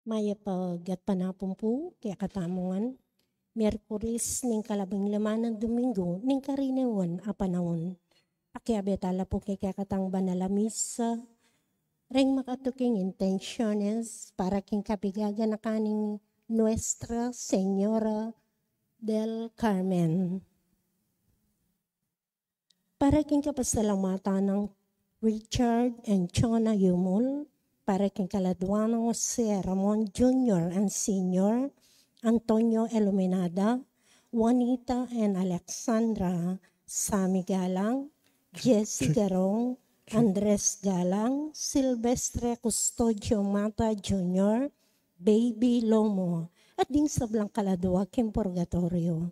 Maya pagat panapon po, kaya katamongan. Miyerkules ning kalabing laman ng Domingo, ning karinawan a panahon. Pakiabetala po kay kakatang banalamis, ring makatuking intentions para king kabigaga na kaning Nuestra Señora del Carmen. Para king kapasalamatan ng Richard and Chona Yumul, para king kaladwa ng Jose Ramon Jr. and Sr., Antonio Iluminada, Juanita and Alexandra Sami Galang, Jesse Garong, Andres Galang, Silvestre Custodio Mata Jr., Baby Lomo, at ding sablang kaladwa king purgatorio.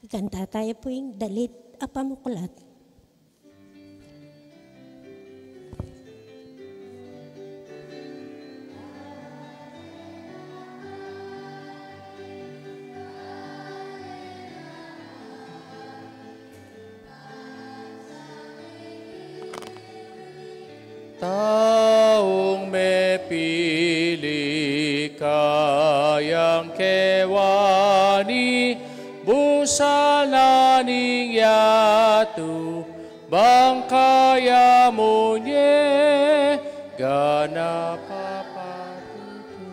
Ikanta tayo po yung dalit apamukulat. yang kewani busalaning yatu bangkaya munye gana papatutu.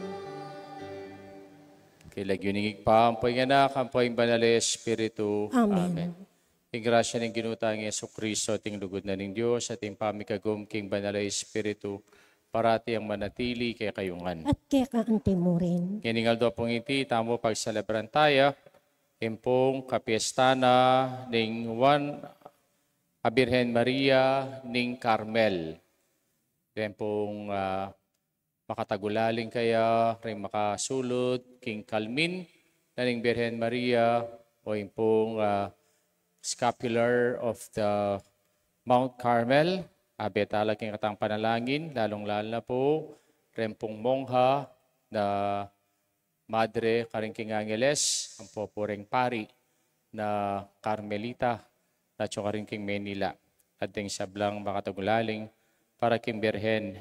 Kilagyuningig pa ang po'y anak, ang po'y banal na Espiritu. Amen. Ting grasya ng ginutang Yesu Kristo, ting lugod na ng Diyos, at ting pamikagum king banal na Espiritu, parati ang manatili kay kayungan. At kaya kaante mo rin. Kiningal do pong iti, tamo pagsalebran tayo, impong kapiestana ning Juan Birhen Maria ning Carmel. Tempong makatagulaling kaya, rin makasulod, king Calmin, na ning Birhen Maria, o impong scapular of the Mount Carmel. Abetala king katang panalangin, lalong-lalo na po, rempong mongha na Madre Karingking Angeles, ang popureng pari na Carmelita, na Karingking Manila, at ding sablang makatagulaling para king Birhen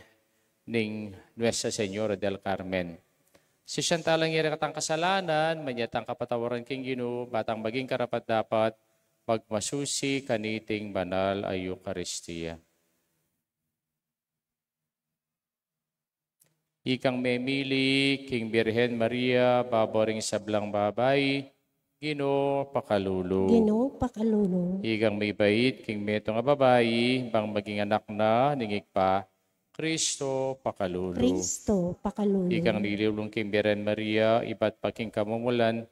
ning Nuestra Señora del Carmen. Si Shantalang iri katang kasalanan, manyatang kapatawaran king Ginoo, batang maging karapat dapat, magmasusi kaniting banal ay Eucharistia. Ikang memili, King Birhen Maria, baboring sablang babay, Ginoo pakalulu. Ginoo pakalulu. Ikang may bait, King Meto nga babayi, bang maging anak na, ningig pa, Kristo pakalulu. Kristo pakalulu. Ikang nililulong King Birhen Maria, iba't pa King kamumulan,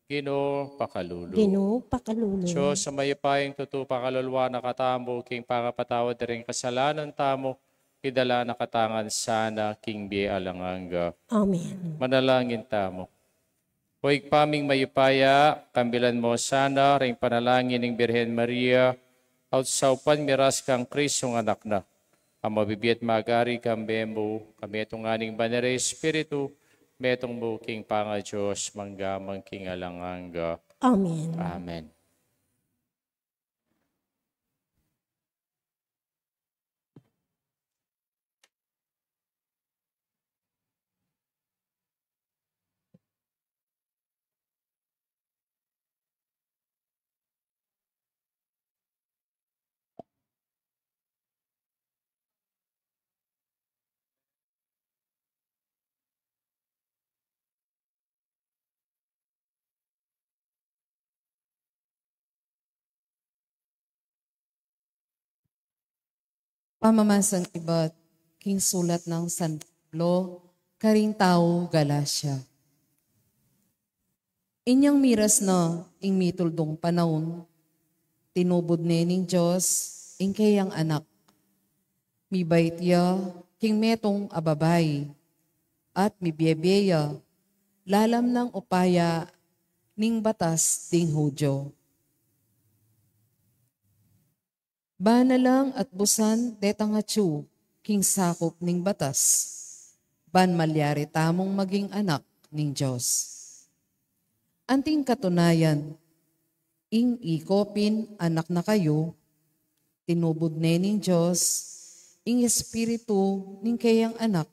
Ginoo pakalulu. Ginoo pakalulu. Diyos sa mayapayang tutu pakalulwa na katamo, King pangapatawad na rin kasalanan tamo, idala na katangan sana, King Bie Alanganga. Amen. Manalangin tamo. Huwag paming mayupaya, kambilan mo sana, ring panalangin ng Birhen Maria, at saupan miras kang Kristong anak na. Ang mabibiyat magari kambe mo, kami itong aning banere Espiritu, metong mo King Panga Diyos, manggamang King Alanganga. Amen. Amen. Pamamasang iba't king sulat ng San Pablo, karing tao Galacia. Inyang miras na ing mituldong panahon, tinubod ning Diyos, ing kayang anak. Mibait ya, king metong ababay, at mibiyebeya, lalam ng upaya, ning batas ding Hudyo. Banalang at busan detangatsu, king sakop ning batas, ban malyari tamong maging anak ning Diyos. Anting katunayan, ing ikopin anak na kayo, tinubod ning Diyos, ing espiritu ning kayang anak,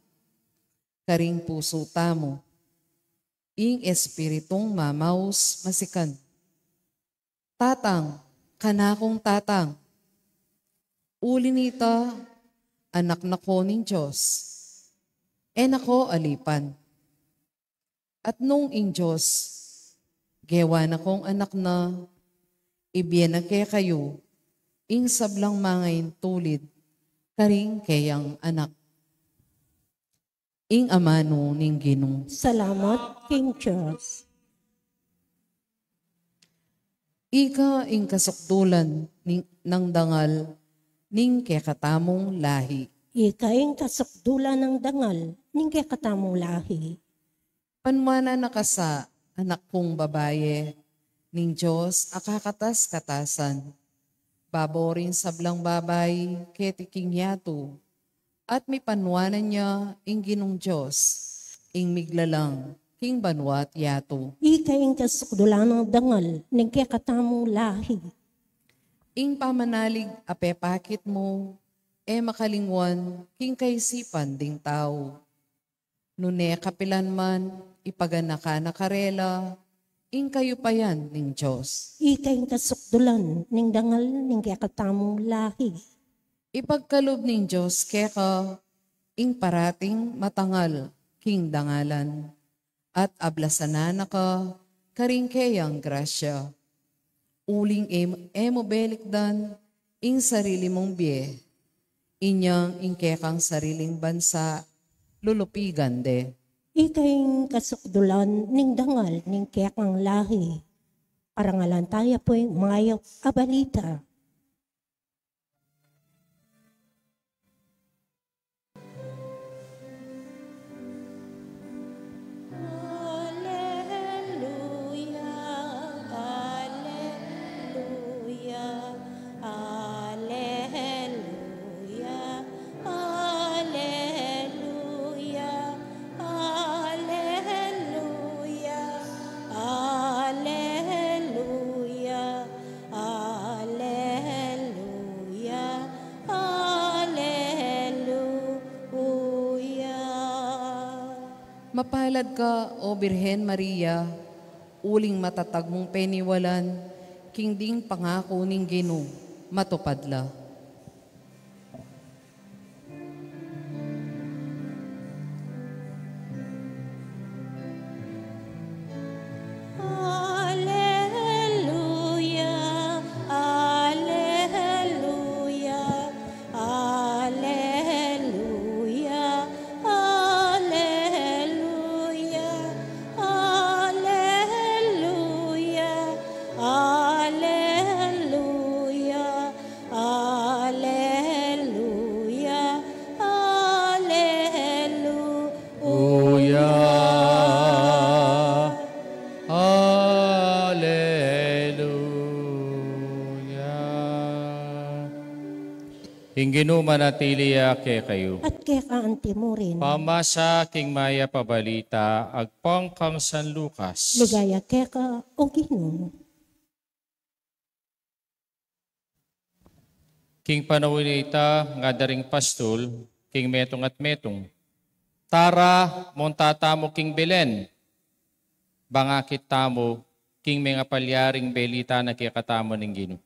karing puso tamo, ing espiritong mamaus masikan. Tatang, kanakong tatang, uli nita, anak na ko ning Diyos, nako alipan. At nung ing Diyos, gewa na kong anak na, ibiyan na kaya kayo, ing sablang mangain tulid, karing kayang anak. Ing amano ning Ginoo. Salamat, King Diyos. Ika ing kasukdulan ng dangal, ning kekatamong lahi. Ikaing kasukdulan ng dangal, ning katamong lahi. Panwana nakasa, anak kong babaye, ning Diyos akakatas-katasan. Baborin sablang babay, ketiking yato, at may panwanan niya, ing Ginong Diyos, ing miglalang, king banwat yato. Ikaing kasukdulan ng dangal, ning katamong lahi. Ing pamanalig apepakit mo, makalingwan, king kaisipan ding tao. Nune kapilan man, ipaganaka na karela, ing kayo pa yan ning Diyos. Ikay kasukdulan ning dangal ning kakatamong lahi. Ipagkalob ning Diyos keka ing parating matangal king dangalan. At ablasanan ka karing kayang grasya. Uling emo belikdan ing sarili mong biye. Inyang ing kekang sariling bansa lulupigan de. Ikay kasukdulan ning dangal ning kayakang lahi. Parangalan tayo po'y mayok abalita. Mapalad ka, O Birhen Maria, uling matatag mong peniwalan, king ding pangako ning Ginoo, matupadla. Ginoo manatili ke kayo. At kaya kaanti mo rin. Pamasa king maya pabalita, agpang kang San Lucas. Ligaya kaya ka o Ginoo. King panawin ita, nga daring pastol, king metong at metong. Tara, montatamo king Belen. Bangakit tamo, king mga palyaring belita na kikatamo ng Ginoo.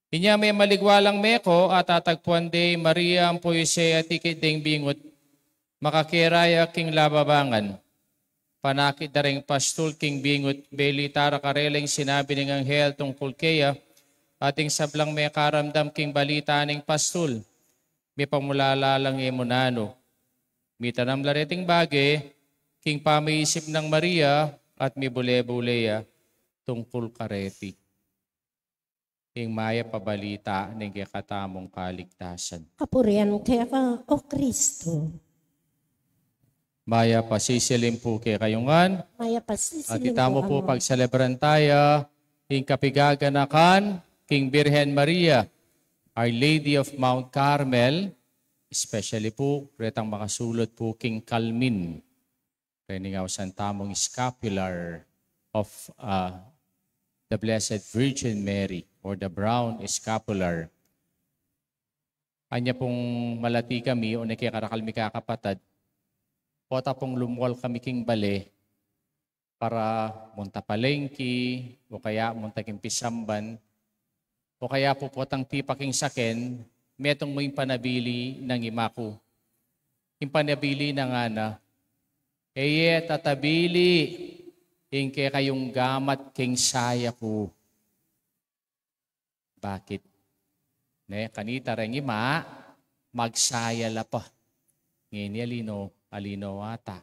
Inya may maligwalang meko at tatagpuan de Maria ang poise at ikideng bingot, makakiraya king lababangan. Panakit daring pastol king bingot, belita rakareleng sinabi ng anghel tungkol kaya, ating sablang may karamdam king balita ning pastol. May pamulalalang emunano. Mita ng lareting bage, king pamaisip ng Maria at may bule-buleya tungkol kareti. King maya pabalita ng kakatamong kaligtasan. Kapurian kaya ka o Kristo. Maya pasisilim po kay kayungan. Maya At pasisilim itamo po po ang pagselebran tayo, king kapigaganakan, King Birhen Maria, Our Lady of Mount Carmel, especially po, retang makasulot po King Calmin, reningaw sa tamong scapular of the Blessed Virgin Mary, or the brown scapular. Anya pong malati kami, o nakikarakalmi kakapatad, pota pong lumwal kami king bale, para munta palengki, o kaya munta king pisamban, o kaya po potang tipaking saken, metong mo yung panabili ng imaku. Yung panabili ng ana, eye tatabili, ingke kayong gamat king saya ko. Bakit? Ne, kanita rin ima, magsaya la pa. Ngayon alino ata.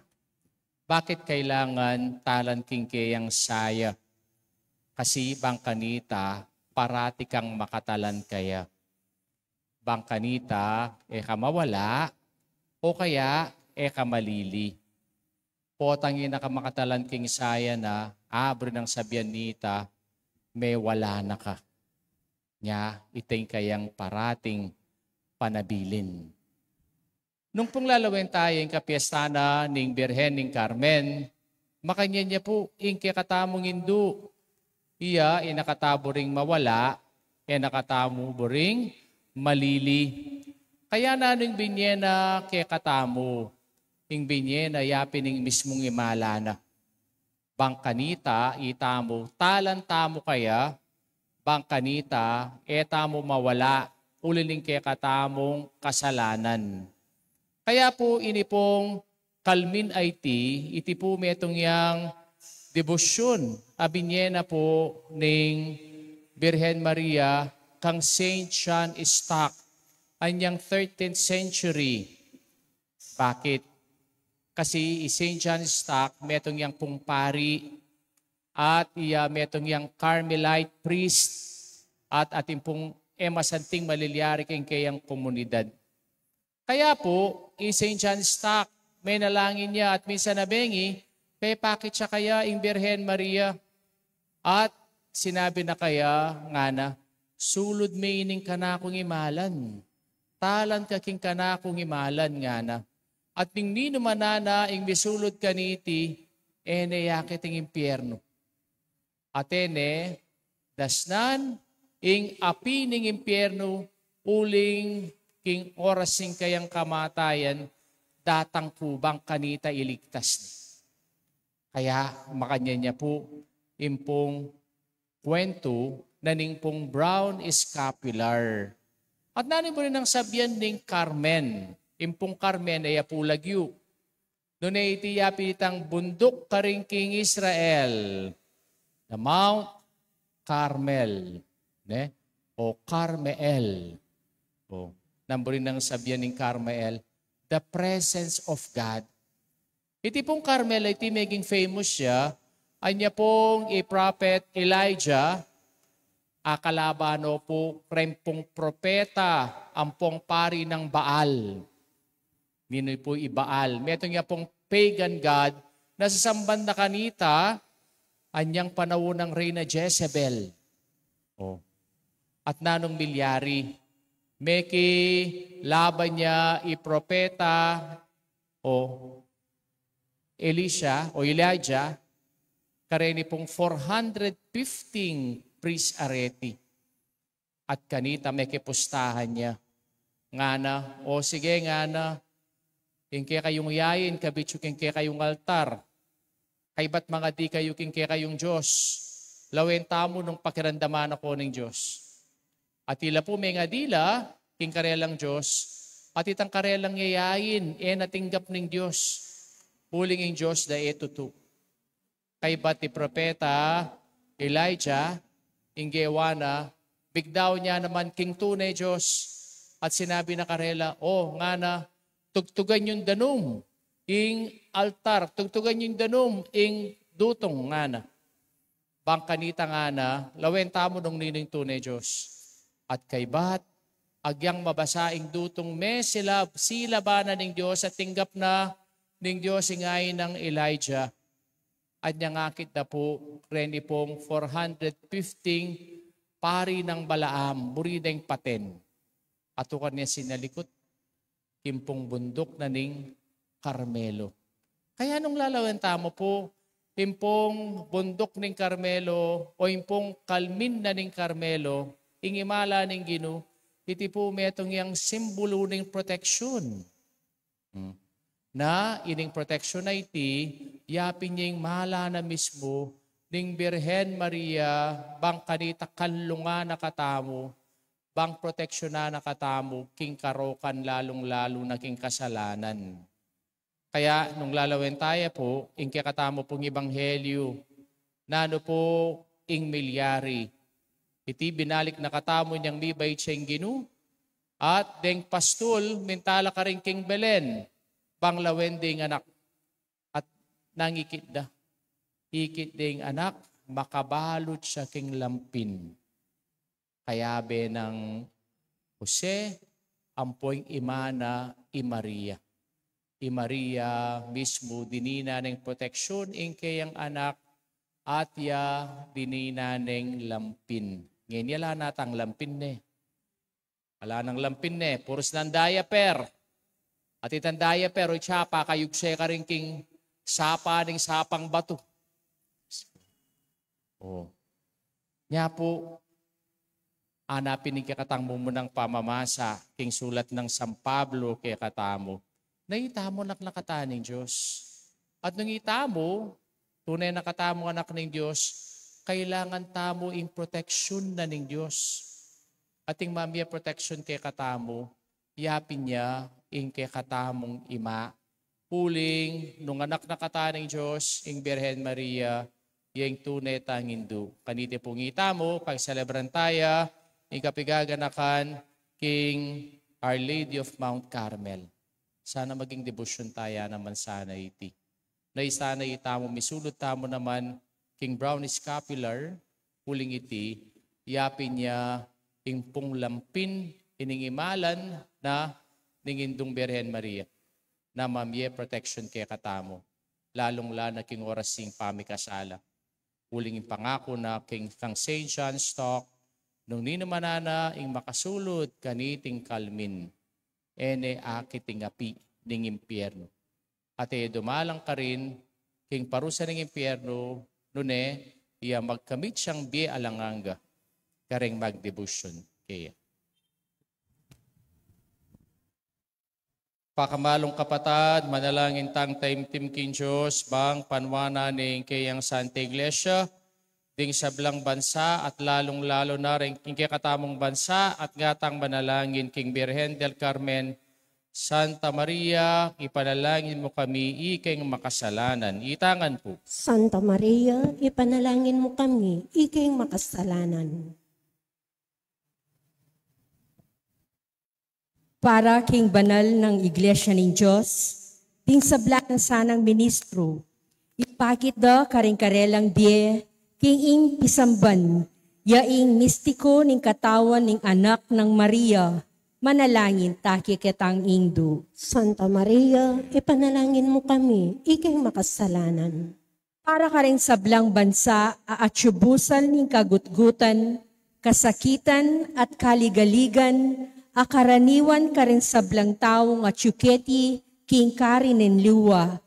Bakit kailangan talan king kayang saya? Kasi bang kanita, parati kang makatalan kaya. Bang kanita, kamawala, o kaya kamalili. Potangin na kamakatalan king saya na, abro ng sabihan nita, may wala na ka. Nya, itay kayang parating panabilin. Nung pong lalawin tayo yung kapiestana ng Birhen ng Carmen, makanya niya po yung kikatamong Hindu. Iya, inakatabo ring mawala, nakatamo ring malili. Kaya na nung binyena kikatamo, yung binyena yapin ng mismong imala na. bangkanita, itamo, talantamo kaya, bangkanita, etamo mawala, uliling kaya katamong kasalanan. Kaya po ini pong kalmin iti po metong yang debosyon, abinyena po ning Birhen Maria kang Saint John Stock, anyang 13th century. Bakit? Kasi Saint John Stock, metong yang pong pari at metong yang Carmelite priest at ating pong emasanting maliliari kayang komunidad. Kaya po, Saint John Stock, may nalangin niya at minsan nabengi, kaya bakit siya kaya ing Birhen Maria? At sinabi na kaya nga na, sulod may ining kanakong imalan. Talan kaking kanakong imalan nga na. At ning nino manana ing misulod kaniti, ene yakit ing impyerno. Atene, dasnan, ing api ning impyerno, uling king orasing kayang kamatayan, datang kubang kanita iligtas ni. Kaya makanya niya po, impong kwento na ning pong brown scapular. At nanin mo rin ang sabyan ning Carmen. Impong Carmen ay apulagyo. Doon ay itiyapitang bundok karingking Israel. The Mount Carmel. Ne? O Carmel. O, namburin ng sabyan ning Carmel. The presence of God. Iti pong Carmel ay maging famous siya. Anya pong prophet Elijah, akalabano po krempong propeta, ampong pari ng Baal. Ninoy po ibaal. Metong niya pong pagan god na sasamban na kanita, anyang panahon ng Reyna Jezebel. Oh. At nanong milyari, meki laban niya ipropeta o Elisha o Elijah, kareni pong 415 priest areti. At kanita may kipustahan niya. Nga na, o sige nga na, kaya kayong yayin, kabitsyo kaya kayong altar. Kay ba't mga di kayo kaya kayong Diyos? Lawenta mo nung pakirandaman ako ng Diyos. At ila po may nga dila, king karelang Diyos, at itang karelang yayayin, natinggap ng Diyos. Huling ng Diyos da etutu. Kay ba't ti propeta Elijah, inggewana, bigdaw niya naman king tunay Diyos. At sinabi na karela, nga na, tugtugan yung danum, ing altar, tugtugan yung danum, ing dutong nga na. Bangkanita nga na, lawenta mo nung nining tunay Diyos. At kay ba't, agyang mabasaing dutong sila ba na ng Diyos at tinggap na ng Diyos ingay ng Elijah. At niyangakit na po, kreni pong 415 pari ng Balaam, burideng paten. At ukan niya sinalikot, kimpong bundok na ning Carmelo. Kaya nung lalawenta mo po, impong bundok ning Carmelo o impong kalmin na ning Carmelo, ingimala ning Gino, iti po metong yang simbolo ning proteksyon. Na ining proteksyon na iti, yapin niyang mahala na mismo ning Birhen Maria, bang kanita kanlunga na katamo, bang proteksyon na nakatamo, king karokan lalong-lalo na king kasalanan. Kaya nung lalawin tayo po, ing kakatamo pong ebanghelyo, nano po ing milyari, iti binalik na katamo niyang mibay siyang Ginu, at deng pastul, mintala ka rin king Belen, bang lawen ding anak, at nangikit da. Ikit ding anak, makabalot siya king lampin. Kaya be ng Jose, ampoing imana, Maria. Maria mismo dinina ng proteksyon ing kayang anak at ya dinina ng lampin. Ngayon yala natang lampin ne. Wala nang lampin ne. Puros ng diaper. At itang diaper o tsapa kayugse ka rin king sapa ng sapang bato. Oh. Nya po, anapin ni kakatang mo munang pamamasa, king sulat ng San Pablo kay katamo, naitamo nakataning Diyos. At nung itamo, tunay na katamong anak ng Diyos, kailangan tamo in protection na ng Diyos. Ating mamiya protection kay katamo, yapin niya in kay katamong ima. Puling, nung anak na kata ng Diyos, ing Birhen Maria, yung tunay tangindu. Kanite pong itamo, pag celebran tayo, ing kapigaganakan, King Our Lady of Mount Carmel. Sana maging devotion tayo naman sana iti. Na sana itamo, misulot tamo naman, King Brown Scapular, puling iti, yapin niya, ing pong lampin, iningimalan na ningindong Birhen Maria, na mamye protection kay katamo, lalong-lalo na king oras sing pamikasala. Puling ing pangako na king kang St. John Stock, nung ninamanana ing makasulod kaniting kalmin, ene akiting api ning impyerno. At dumalang ka rin, king parusa ng impyerno, nune, iya magkamit siyang bi alanganga, karing magdevotion kaya. Pakamalong kapatad, manalangin tang taimtim kin Diyos, bang panwana ng kayang Santa Iglesia, ding sablang bansa at lalong-lalo na rin king katamong bansa at ngatang manalangin king Birhen del Carmen, Santa Maria, ipanalangin mo kami iking makasalanan. Itangan po. Santa Maria, ipanalangin mo kami, iking makasalanan. Para king banal ng Iglesia ng Diyos, ting sabla ng sanang ministro, ipakit da karing-karelang bie, king ing pisamban, yaing mistiko ning katawan ning anak ng Maria, manalangin taki kitang ingdo. Santa Maria, ipanalangin mo kami, iking makasalanan. Para karing sablang bansa, aatsubusan ning kagutgutan, kasakitan at kaligaligan, akaraniwan ka rin sablang taong at yuketi, king karinen liwa.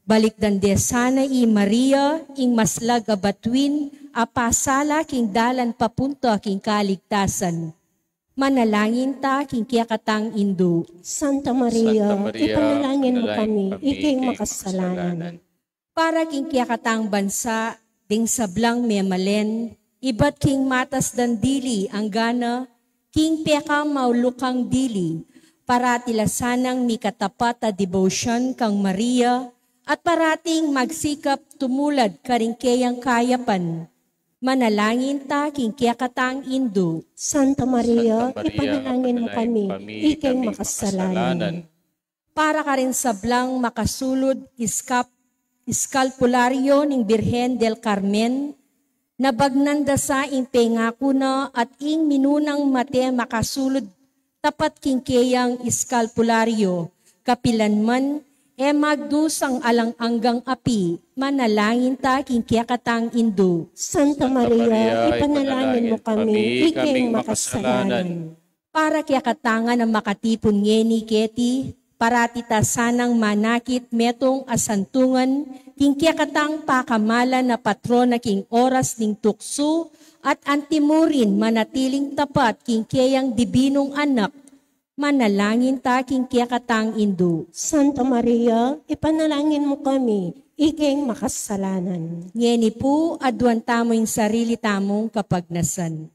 Balikdan de sana i Maria, ing maslag abatwin, apasala king dalan papunta king kaligtasan. Manalangin ta king kiyakatang indo. Santa Maria, Santa Maria, ipanalangin mo panalangin kami, iking makasalanan. Para king kiyakatang bansa, ding sablang memalen, ibat king matas dan dili ang gana, king peka maulukang dili, para tilasanang mikatapat a devotion kang Maria, at parating magsikap tumulad karingkeyang kayapan. Manalangin ta king kiyakatang indo. Santa Maria, Santa Maria, ipanalangin mo kami, iking makasalanan. Para ka rin sablang makasulod iskalpularyo ning Birhen del Carmen, nabagnanda sa ing pengako na at ing minunang mate makasulod tapat kingkeyang iskalpularyo, kapilanman magdusang alang-anggang api, manalangin ta kingkiyakatang indo. Santa Maria, ipanalangin mo kami, iking makasalanan. Para kiyakatangan ang makatipon ngeni keti, parati ta sanang manakit metong asantungan, kingkiyakatang pakamala na patrona king oras ning tukso, at antimurin manatiling tapat kingkeyang dibinong anak, manalangin ta kingkiyakatang indo. Santa Maria, ipanalangin mo kami, iking makasalanan. Ngeni po, aduan tamo yung sarili tamong kapagnasan.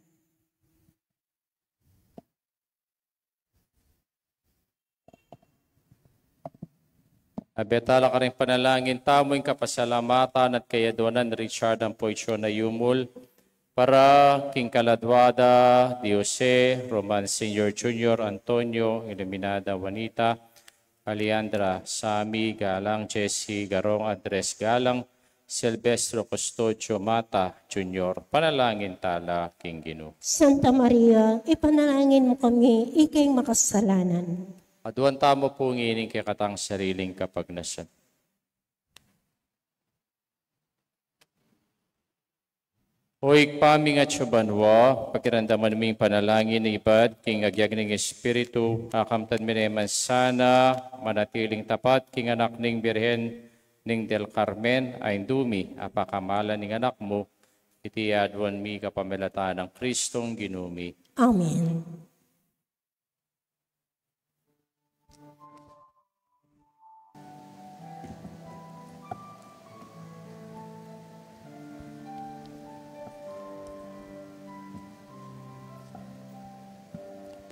Abetala ka rin panalangin tamo yung kapasalamatan at kayaduanan Richard ang poisyon na yumul para King Caladwada, Diose, Roman Sr. Jr., Antonio, Iluminada Juanita, Aliandra, Sami, Galang, Jesse, Garong, Andres, Galang, Silvestro Custodio Mata Jr. Panalangin tala King Gino. Santa Maria, ipanalangin mo kami, iking makasalanan. Aduan tamo po ngining kay katang sariling kapagnasan. Hoy paming at syubanwa, pakirandaman ming panalangin ng ibad, king agyag ng Espiritu, kakamtan mineman sana, manatiling tapat, king anak ng Birhen ng Del Carmen, ay dumi, apakamala ng anak mo, iti aduan mi kapamilata ng Kristong ginumi. Amen.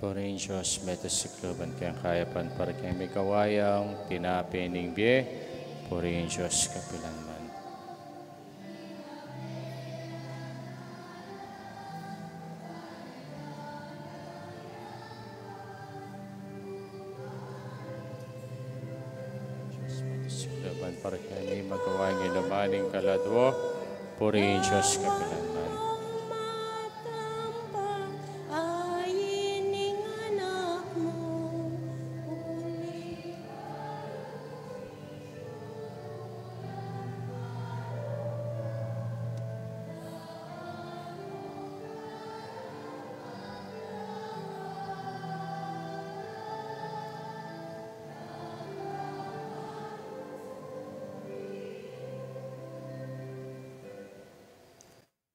Purihin Diyos, meto sikluban kayang kayapan para kayang may kawayang, tinapining biye, purihin Diyos, kapilanman. Sikluban para kayang may magkawayang ilamaning kaladwo, purihin Diyos, kapilanman.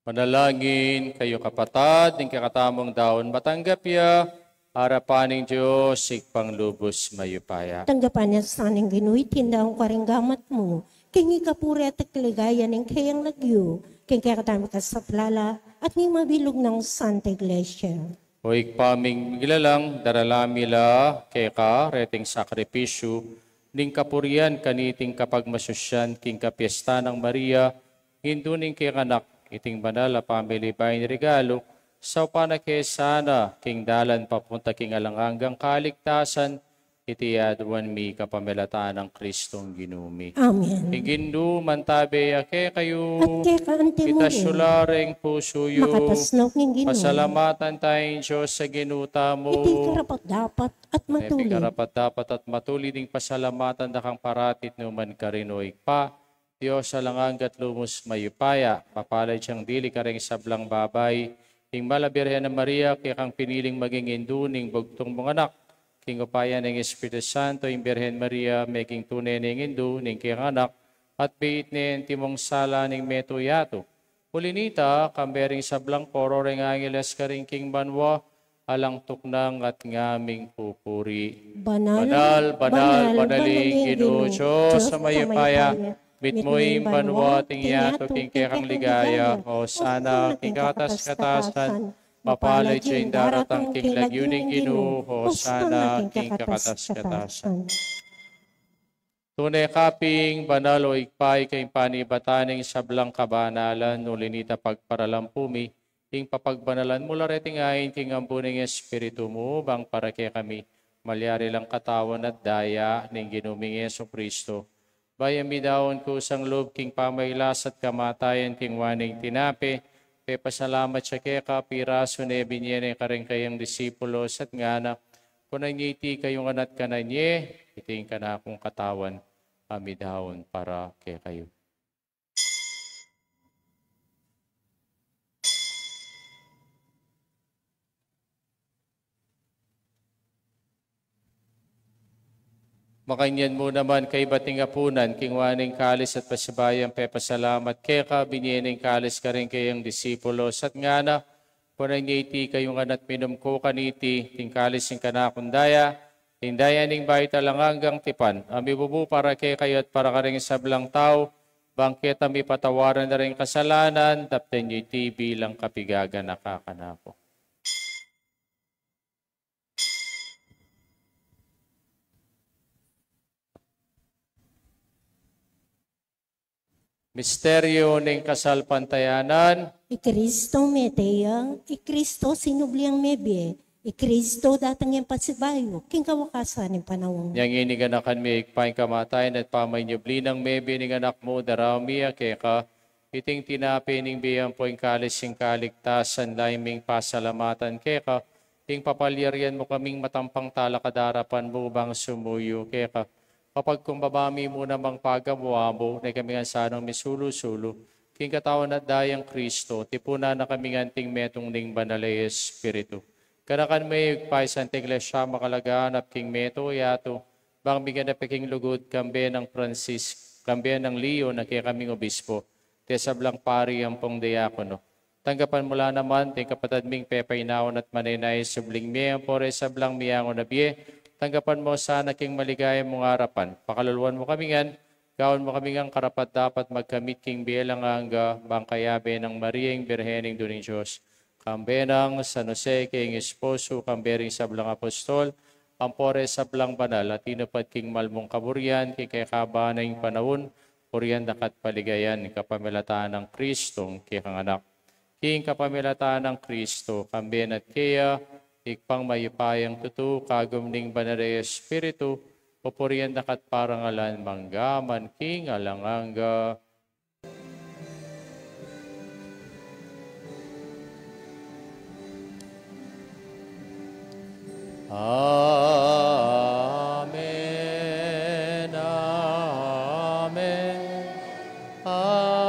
Manalangin kayo kapatad, ng kakatamong daon matanggap ya, harapaning Diyos, sikpang lubos mayupaya. Tanggapan niya sa aning ginuitin daw ang karinggamat mo. Kingi kapuri at kaligayan ng kayang lagyo. Kingi katami ka sa plala at ni mabilog ng Santa Iglesia. Hoy paming gilalang, daralamila, keka, reting sakripisyo, ning kapurian kaniting kapag masusyan, king kapiesta ng Maria, hinduning kikanak, iting banal a family bayin regalo, sa panakesana, king dalan papunta king alanganggang kaligtasan, iti aduan mi kapamelataan ng Kristong ginumi. Amen. Igindu mantabe ake kayo, At kaya kaante mo kita syulareng puso yu, makatasnaw ng Ginoo. pasalamatan tayong Diyos sa ginuta mo. Iti karapat dapat at matuloy. Karapat dapat at matuli ding pasalamatan na kang paratit numan karinoy pa. Diyos sa langanggat lumos mayupaya, papalay siyang dili kareng sablang babay, king malabirhen na Maria, kaya kang piniling maging induning bugtong mga anak, king upaya ng Espiritu Santo, yung Birhen Maria, making tunay ng indu, ning king anak, at biit nin timong sala ning meto yato. Pulinita, kambering sablang poro ring angeles karing king banwa, alang tuknang at ngaming pupuri. Banal, Banaling Ginoo, Diyos sa mayupaya, bitmoy banwa ting yato king kekang ligaya, o sana king katas-katasan, mapalay siya daratang king lagyuning Ginoo, o sana king kakatas-katasan. Tunay kaping banal o ikpay kay panibataning sablang kabanalan, nulinita pagparalampumi, king papagbanalan mula reting ayin king ambuning Espiritu mo, bang para kay kami, malyari lang katawan at daya, ning ginuming Yeso Kristo. Bayami daon ko sang loob king pamaylas at kamatayan king waning tinape, pe pasalamat siya kaya kapiraso na binyen kareng kayang disipulos at ngana, kunanyiti kayong anat kananye, iting kana akong katawan, kami daon para kay kayo. Makanyan mo naman kay bating apunan, king waning kalis at pasibayang pepasalamat, kaya ka binyening kalis ka rin kayang disipulos at ngana, kunanyiti kayong anat minumko kaniti, ting kalis yung kanakundaya, ting daya ning bayi talanganggang tipan, amibubu para kay kayo at para ka rin sablang tao, bangket ami patawaran na rin kasalanan, tapten yung bilang kapigaga nakakanako. Misteryo ng kasalpantayanan, Ikristo meteya, Ikristo sinubliang mebye, Ikristo datang yung pasibayo, king kawakasan ng panahon. yang iniganakan mi ikpaing kamatayan at pamanyubli ng mebe ng anak mo, darami keka, iting tinapi ning biyang po yung kalis yung kaligtasan, laiming pasalamatan keka, ting papalyarian mo kaming matampang talakadarapan mo bang sumuyo keka, kapag kumbabami mo namang pagamuamo, na kami nga sanang misulo-sulo, king katawan at dayang Kristo, tipuna na kami nganting metong ning banalay Espiritu. Kanakan may paisan iglesia makalagaan at king meto yato, bang bigyan na peking lugod kambe ng Francis, kambe ng Leo na kaya kaming obispo, te sablang pari ang pong diakono. Tanggapan mula naman, ting kapatad ming pepaynaon at maninay subling miyang pore sablang miyangon na biye, tanggapan mo sana king maligayang mong harapan. Pakaluluan mo kami ngan, gawin mo kami ngang karapat dapat magkamit king bielang hangga, bang kayabe ng Mariang Birhening Duning Diyos. Kambenang San Jose, king esposo, kambering sablang apostol, ampore sablang banal, at inupad king malmong kaburian, king kay kabanay panahon, purian dakat paligayan, kapamilataan ng Kristong kikang anak. King kapamilataan ng Kristo, kamben at kaya, ikpang mayupayang tutu, kagumning banare espiritu, pupurian dakat parangalan, manggaman king alanganga. Amen. Amen. Amen.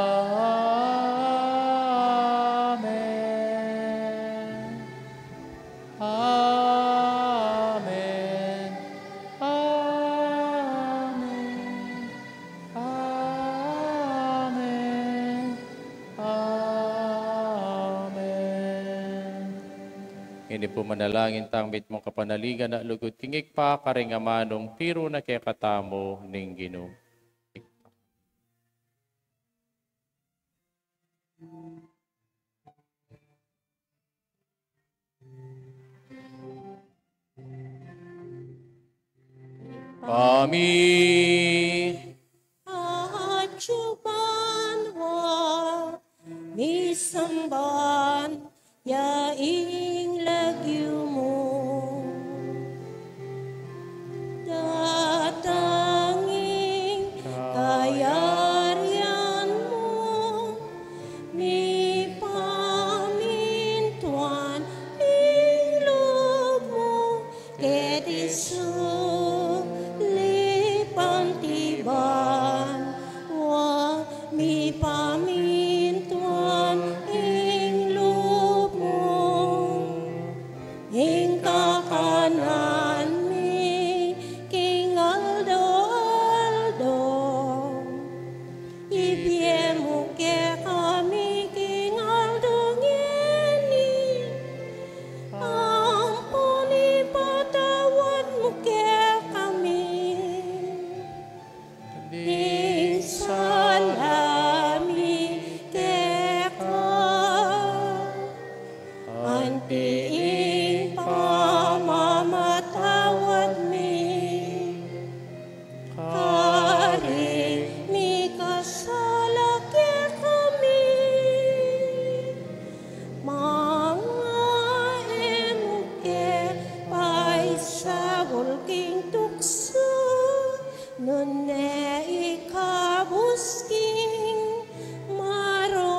Amen. Amen. Amen. Amen. Hindi po manalangin tangmit mong kapanaligan na lugod tingig pa karingamanong tiro na kaya katamo ning Ginoo. Kami At yumanwa, misamban, yaing lagyo mo. Datanging kayarian mo, mi pamintuan, ilog mo, ket isulipantiban, wa mi pamintuan, ilog mo, ing kakanan mi, king aldo, ibiemu ke kami, king aldo ngeni, ampuni patawad mo ke kami, ing salami ke ka, antiing pamamatawad mi, kari mi kasala ke kami, mga emuke paisabol king tukso, nune ikabusking maro.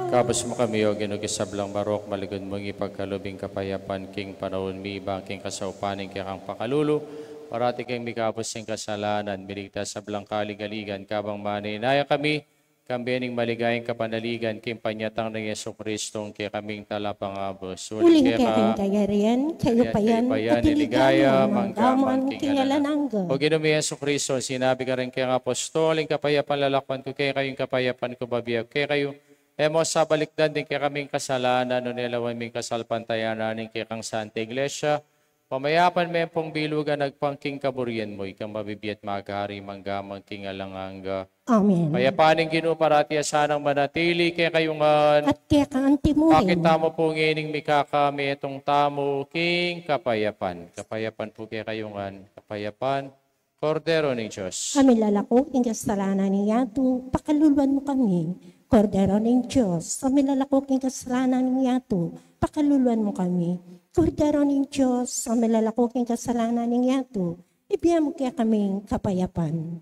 Kabos mo kami o ginugis-sablang barok, maligod mong ipagkalubing kapayapan, king panahon mi, bangking kasaupaning kaya kang pakalulu, parati kang mikapos ng kasalanan, miligtas sa blang kaligaligan, kabang maninaya kami, kambening maligayang kapanaligan, king panyatang ng Yeso Kristong kaya kaming talapangabos. Uling kaya kagarian, kayo pa yan, iligaya, manggaman, king kingalanangga. O Ginumi Yeso Kristo, sinabi ka rin kaya apostol, ang kapayapan lalakpan ko, kaya kayong kapayapan ko babiyag, kaya kayo, emo sa balikdan din kaya kaming kasalanan, no nilawan ming kasalpantayanan, kaya kang Santa Iglesia, pamayapan may pong bilugan, nagpangking kaburian mo, ikang mabibiyat magari, manggamang king alanganga. Amen. Payapaning Ginoo parati asanang manatili, kaya kayungan, At kaya ka antimurin. bakit tamo po ngining mikakami itong tamo king kapayapan. Kapayapan po kaya kayungan, kapayapan, Kordero ni Diyos. Kami lalako, king kasalanan niya, tu pakaluluan mo kami. Kordero ng Diyos, kami lalako, king kasalanan niya, tu pakaluluan mo kami. Kordero ng Diyos, kami lalako, king kasalanan niya, tu ibigay mo kaya kaming kapayapan.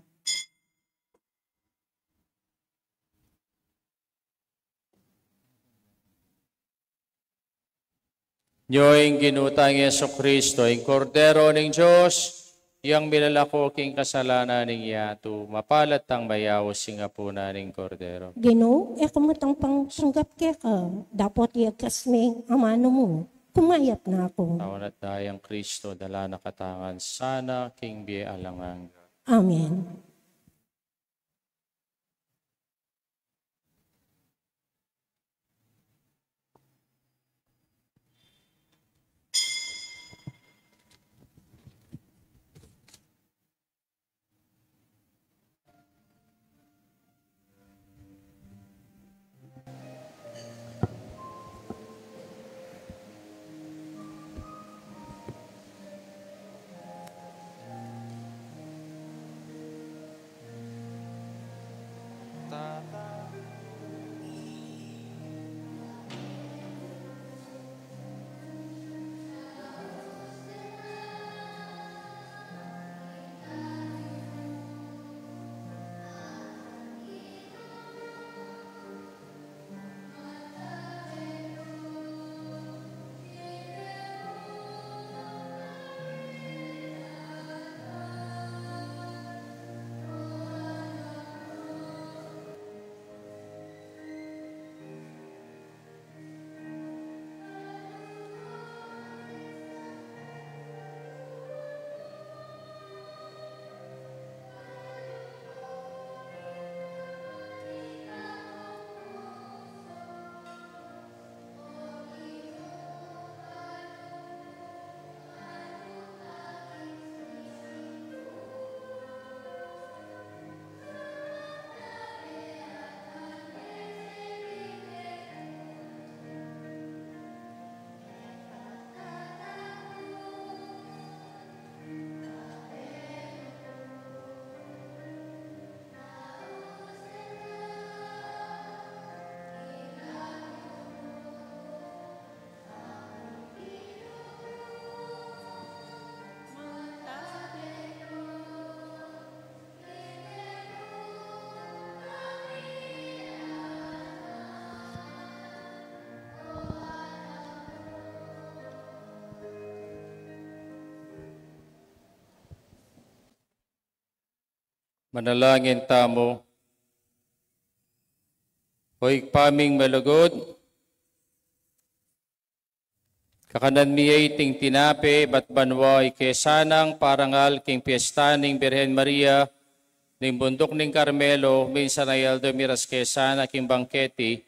Nyo'ing ginutang Yeso Kristo, ang Kordero ng Diyos, yang milalako king kasalanan ng yato, mapalat ang mayawos singa po na ng Kordero. Ginoo, kumatang pangsanggap kaya ka, dapat iagkas ming amano mo. Kumayat na ako. Taon at dayang Kristo, dala nakatangan, sana king biye alangang. Amen. Manalangin tamo. Hoy paming malugod, kakanan miyay ting tinape, bat banway kesanang parangal king piyesta ning Birhen Maria, ning bundok ning Carmelo, minsan ay Aldo Miras kesana king bangketi,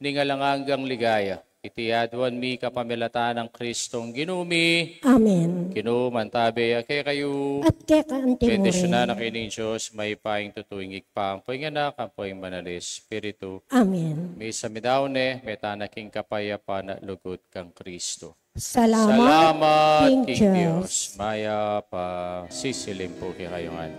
ning alangangang ligaya. Itiadwan mi kapamilata ng Kristong ginumi, Amen. kinumantabe, kaya kayo, At kaya kaante mo petisyon na rin. kining Diyos, may paing tutuing ikpang, poing anak, ang poing manalis, Espiritu, Amen. may samidawne, may tanaking kapayapa na lugot kang Kristo. Salamat, Salamat, King King Diyos. Diyos. Maya pa sisilim po kay kayongan.